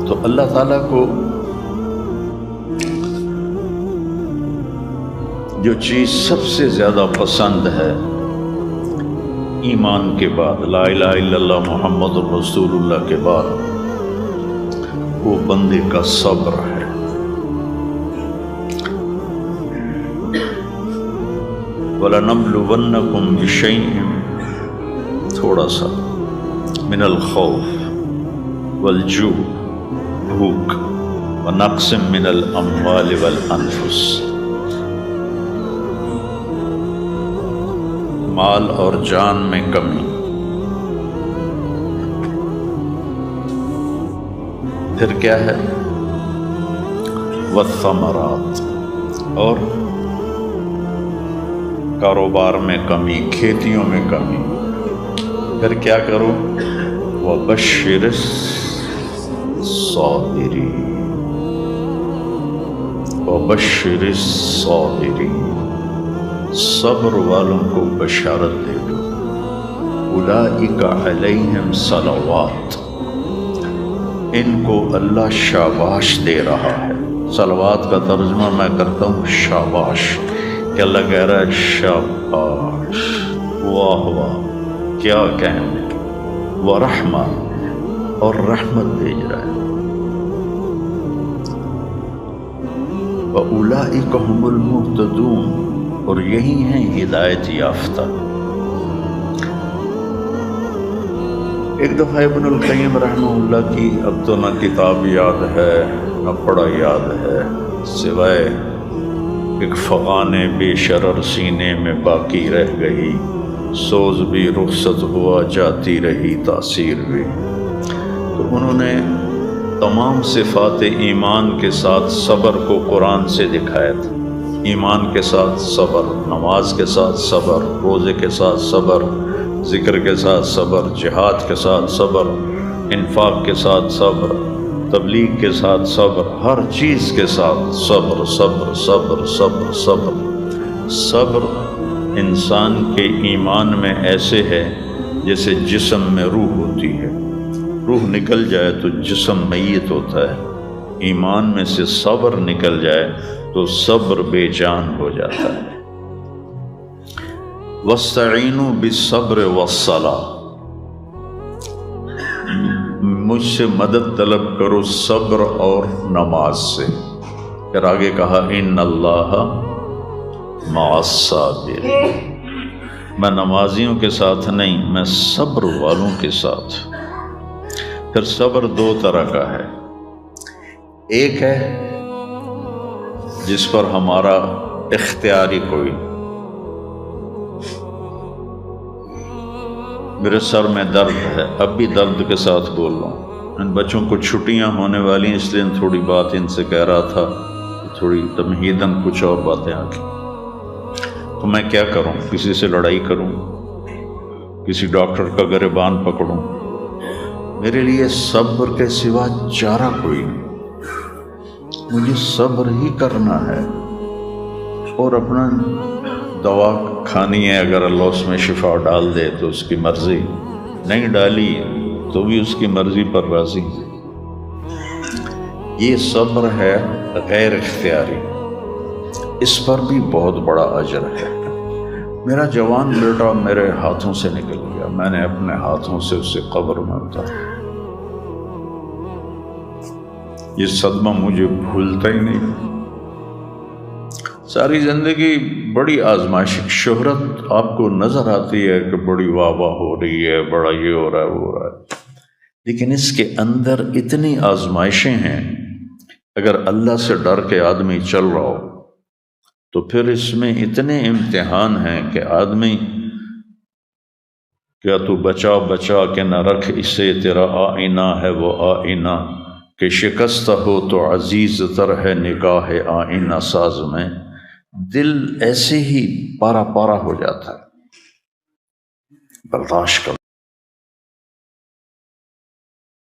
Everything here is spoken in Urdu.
تو اللہ تعالیٰ کو جو چیز سب سے زیادہ پسند ہے ایمان کے بعد، لا الہ الا اللہ محمد رسول اللہ کے بعد، وہ بندے کا صبر ہے۔ وَلَنَبْلُوَنَّكُمْ بِشَيْءٍ، تھوڑا سا، من الخوف والجوع، بھوک، ونقص من الاموال والانفس، مال اور جان میں کمی، پھر کیا ہے؟ والثمرات، اور کاروبار میں کمی، کھیتیوں میں کمی، پھر کیا کرو؟ وَبَشِّرِ الصَّابِرِينَ، وَبَشِّرِ الصَّابِرِينَ، صبر والوں کو بشارت دے دو۔ اولئک علیہم صلوات، ان کو اللہ شاباش دے رہا ہے۔ صلوات کا ترجمہ میں کرتا ہوں شاباش، کہ اللہ کہہ رہا ہے شاباش، واہ واہ، کیا کہنے، ورحمہ، اور رحمت بھیج رہا ہے۔ وَأُولَئِكَ هُمُ الْمُهْتَدُونَ، اور یہی ہیں ہدایت یافتہ۔ ایک دفعہ ابن القیم رحمہ اللہ کی اب تو نہ کتاب یاد ہے نہ پڑھا یاد ہے، سوائے ایک فغان بے شرر سینے میں باقی رہ گئی، سوز بھی رخصت ہوا جاتی رہی تاثیر بھی۔ تو انہوں نے تمام صفات ایمان کے ساتھ صبر کو قرآن سے دکھایا تھا۔ ایمان کے ساتھ صبر، نماز کے ساتھ صبر، روزے کے ساتھ صبر، ذکر کے ساتھ صبر، جہاد کے ساتھ صبر، انفاق کے ساتھ صبر، تبلیغ کے ساتھ صبر، ہر چیز کے ساتھ صبر صبر صبر صبر صبر۔ صبر انسان کے ایمان میں ایسے ہے جیسے جسم میں روح ہوتی ہے، روح نکل جائے تو جسم میت ہوتا ہے، ایمان میں سے صبر نکل جائے تو صبر بے جان ہو جاتا ہے۔ وَاسْتَعِینُوا بِالصَّبْرِ وَالصَّلَاةِ، مجھ سے مدد طلب کرو صبر اور نماز سے۔ پھر آگے کہا اِنَّ اللَّهَ مَعَ الصَّابِرِينَ، میں نمازیوں کے ساتھ نہیں، میں صبر والوں کے ساتھ۔ پھر صبر دو طرح کا ہے، ایک ہے جس پر ہمارا اختیاری کوئی، میرے سر میں درد ہے، اب بھی درد کے ساتھ بول رہا ہوں، ان بچوں کو چھٹیاں ہونے والی ہیں، اس لیے تھوڑی بات ان سے کہہ رہا تھا، تھوڑی تمہیداً کچھ اور باتیں آ گئی، تو میں کیا کروں؟ کسی سے لڑائی کروں؟ کسی ڈاکٹر کا گریبان پکڑوں؟ میرے لیے صبر کے سوا چارہ کوئی نہیں، مجھے صبر ہی کرنا ہے، اور اپنا دوا کھانی ہے، اگر اللہ اس میں شفا ڈال دے تو اس کی مرضی، نہیں ڈالی تو بھی اس کی مرضی پر راضی۔ یہ صبر ہے غیر اختیاری، اس پر بھی بہت بڑا اجر ہے۔ میرا جوان بیٹا میرے ہاتھوں سے نکل گیا، میں نے اپنے ہاتھوں سے اسے قبر میں اتارا، یہ صدمہ مجھے بھولتا ہی نہیں۔ ساری زندگی بڑی آزمائش، شہرت آپ کو نظر آتی ہے کہ بڑی واہ واہ ہو رہی ہے، بڑا یہ ہو رہا ہے وہ ہو رہا ہے، لیکن اس کے اندر اتنی آزمائشیں ہیں، اگر اللہ سے ڈر کے آدمی چل رہا ہو تو پھر اس میں اتنے امتحان ہیں کہ آدمی، کیا تو بچا بچا کے نہ رکھ اسے، تیرا آئینہ ہے وہ آئینہ، کہ شکست ہو تو عزیز تر ہے نگاہ آئینہ ساز میں۔ دل ایسے ہی پارا پارا ہو جاتا ہے، برداشت کر